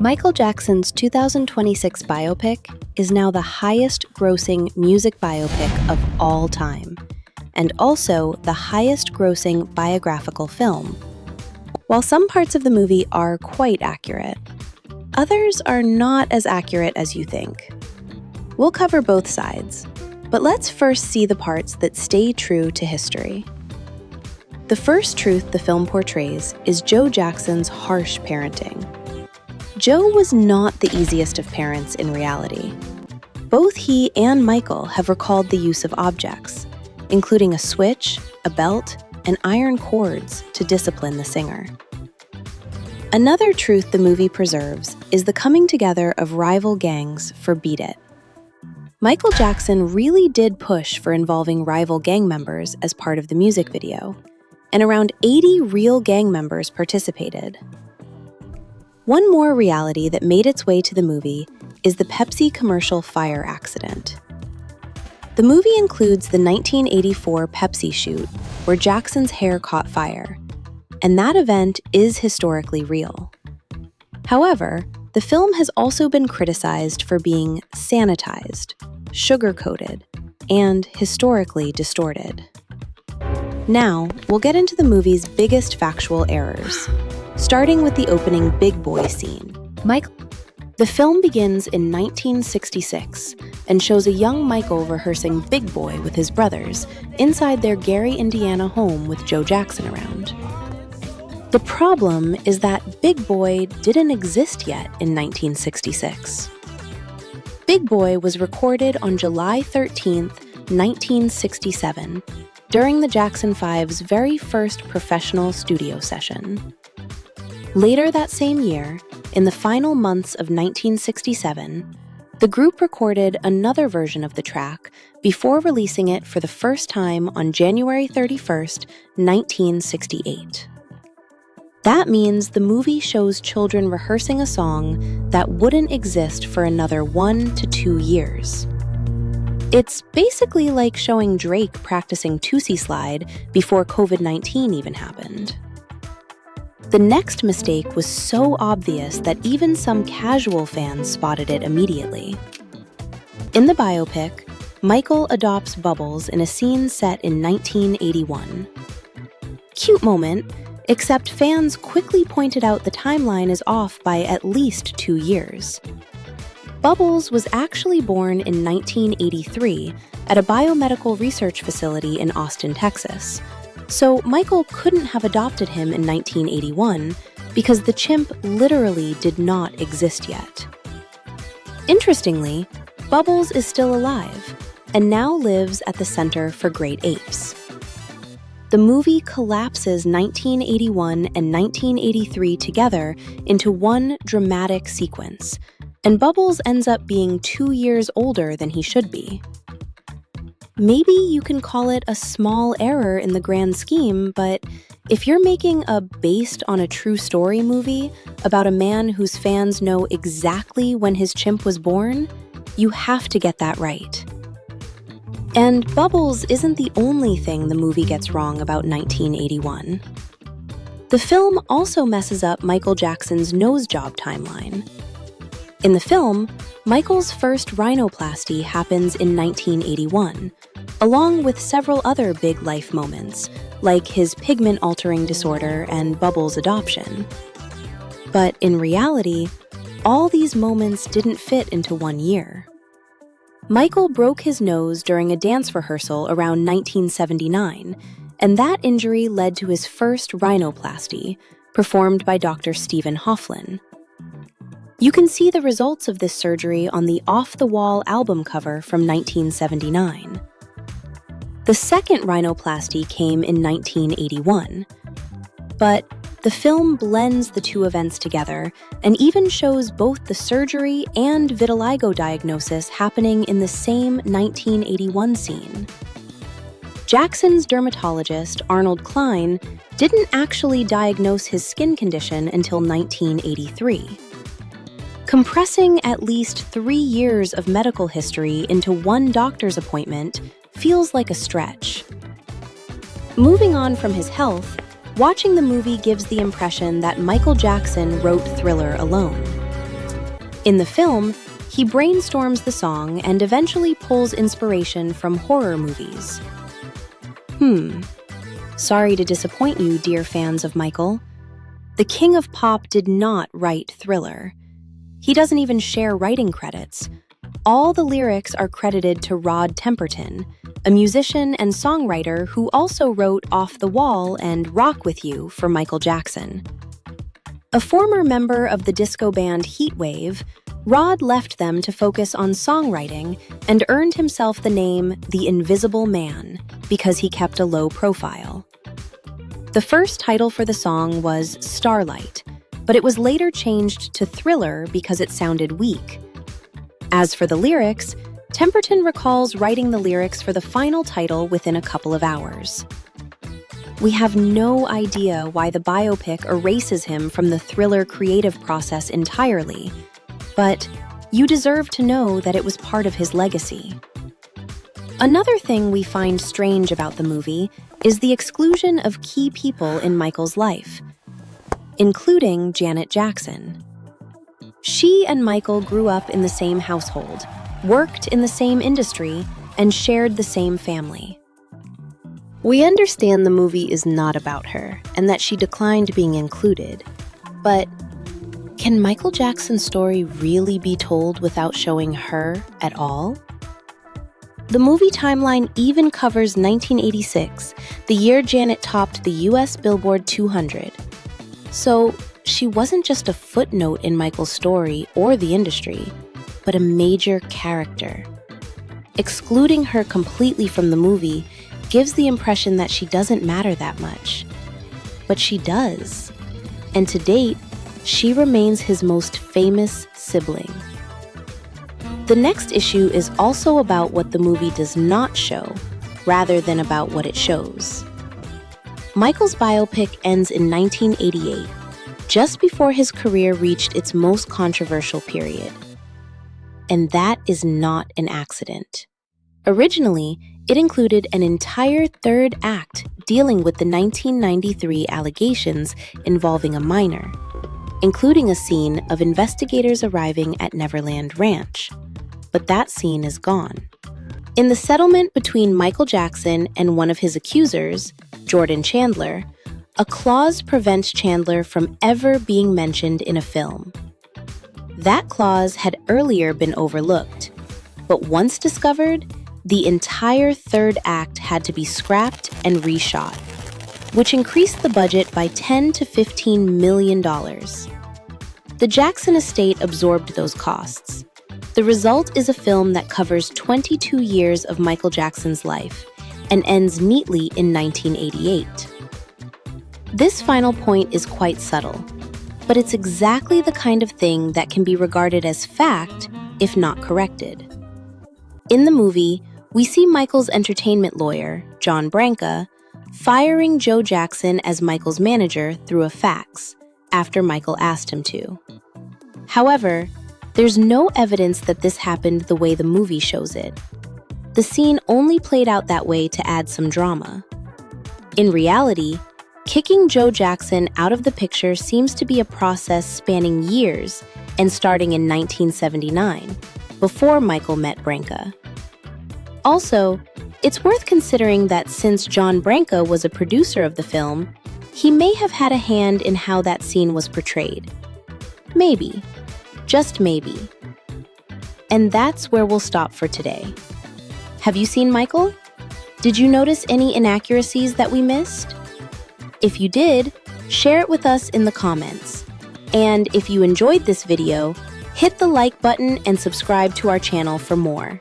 Michael Jackson's 2026 biopic is now the highest-grossing music biopic of all time, and also the highest-grossing biographical film. While some parts of the movie are quite accurate, others are not as accurate as you think. We'll cover both sides, but let's first see the parts that stay true to history. The first truth the film portrays is Joe Jackson's harsh parenting. Joe was not the easiest of parents in reality. Both he and Michael have recalled the use of objects, including a switch, a belt, and iron cords to discipline the singer. Another truth the movie preserves is the coming together of rival gangs for Beat It. Michael Jackson really did push for involving rival gang members as part of the music video, and around 80 real gang members participated. One more reality that made its way to the movie is the Pepsi commercial fire accident. The movie includes the 1984 Pepsi shoot where Jackson's hair caught fire, and that event is historically real. However, the film has also been criticized for being sanitized, sugar-coated, and historically distorted. Now, we'll get into the movie's biggest factual errors, starting with the opening Big Boy scene. The film begins in 1966 and shows a young Michael rehearsing Big Boy with his brothers inside their Gary, Indiana home with Joe Jackson around. The problem is that Big Boy didn't exist yet in 1966. Big Boy was recorded on July 13, 1967, during the Jackson 5's very first professional studio session. Later that same year, in the final months of 1967, the group recorded another version of the track before releasing it for the first time on January 31st, 1968. That means the movie shows children rehearsing a song that wouldn't exist for another 1 to 2 years. It's basically like showing Drake practicing Tootsie Slide before COVID-19 even happened. The next mistake was so obvious that even some casual fans spotted it immediately. In the biopic, Michael adopts Bubbles in a scene set in 1981. Cute moment, except fans quickly pointed out the timeline is off by at least 2 years. Bubbles was actually born in 1983 at a biomedical research facility in Austin, Texas. So Michael couldn't have adopted him in 1981 because the chimp literally did not exist yet. Interestingly, Bubbles is still alive and now lives at the Center for Great Apes. The movie collapses 1981 and 1983 together into one dramatic sequence, and Bubbles ends up being 2 years older than he should be. Maybe you can call it a small error in the grand scheme, but if you're making a based on a true story movie about a man whose fans know exactly when his chimp was born, you have to get that right. And Bubbles isn't the only thing the movie gets wrong about 1981. The film also messes up Michael Jackson's nose job timeline. In the film, Michael's first rhinoplasty happens in 1981, along with several other big life moments, like his pigment-altering disorder and Bubbles' adoption. But in reality, all these moments didn't fit into 1 year. Michael broke his nose during a dance rehearsal around 1979, and that injury led to his first rhinoplasty, performed by Dr. Stephen Hofflin. You can see the results of this surgery on the Off the Wall album cover from 1979. The second rhinoplasty came in 1981, but the film blends the two events together and even shows both the surgery and vitiligo diagnosis happening in the same 1981 scene. Jackson's dermatologist, Arnold Klein, didn't actually diagnose his skin condition until 1983. Compressing at least 3 years of medical history into one doctor's appointment feels like a stretch. Moving on from his health, watching the movie gives the impression that Michael Jackson wrote Thriller alone. In the film, he brainstorms the song and eventually pulls inspiration from horror movies. Sorry to disappoint you, dear fans of Michael. The King of Pop did not write Thriller. He doesn't even share writing credits. All the lyrics are credited to Rod Temperton, a musician and songwriter who also wrote Off the Wall and Rock With You for Michael Jackson. A former member of the disco band Heatwave, Rod left them to focus on songwriting and earned himself the name The Invisible Man because he kept a low profile. The first title for the song was Starlight, but it was later changed to Thriller because it sounded weak. As for the lyrics, Temperton recalls writing the lyrics for the final title within a couple of hours. We have no idea why the biopic erases him from the Thriller creative process entirely, but you deserve to know that it was part of his legacy. Another thing we find strange about the movie is the exclusion of key people in Michael's life, including Janet Jackson. She and Michael grew up in the same household, worked in the same industry, and shared the same family. We understand the movie is not about her and that she declined being included, but can Michael Jackson's story really be told without showing her at all? The movie timeline even covers 1986, the year Janet topped the US Billboard 200. So she wasn't just a footnote in Michael's story or the industry, but a major character. Excluding her completely from the movie gives the impression that she doesn't matter that much. But she does. And to date, she remains his most famous sibling. The next issue is also about what the movie does not show, rather than about what it shows. Michael's biopic ends in 1988, just before his career reached its most controversial period. And that is not an accident. Originally, it included an entire third act dealing with the 1993 allegations involving a minor, including a scene of investigators arriving at Neverland Ranch. But that scene is gone. In the settlement between Michael Jackson and one of his accusers, Jordan Chandler, a clause prevents Chandler from ever being mentioned in a film. That clause had earlier been overlooked, but once discovered, the entire third act had to be scrapped and reshot, which increased the budget by $10 to $15 million. The Jackson estate absorbed those costs. The result is a film that covers 22 years of Michael Jackson's life and ends neatly in 1988. This final point is quite subtle, but it's exactly the kind of thing that can be regarded as fact if not corrected. In the movie, we see Michael's entertainment lawyer, John Branca, firing Joe Jackson as Michael's manager through a fax after Michael asked him to. However, there's no evidence that this happened the way the movie shows it. The scene only played out that way to add some drama. In reality, kicking Joe Jackson out of the picture seems to be a process spanning years and starting in 1979, before Michael met Branca. Also, it's worth considering that since John Branca was a producer of the film, he may have had a hand in how that scene was portrayed. Maybe. Just maybe. And that's where we'll stop for today. Have you seen Michael? Did you notice any inaccuracies that we missed? If you did, share it with us in the comments. And if you enjoyed this video, hit the like button and subscribe to our channel for more.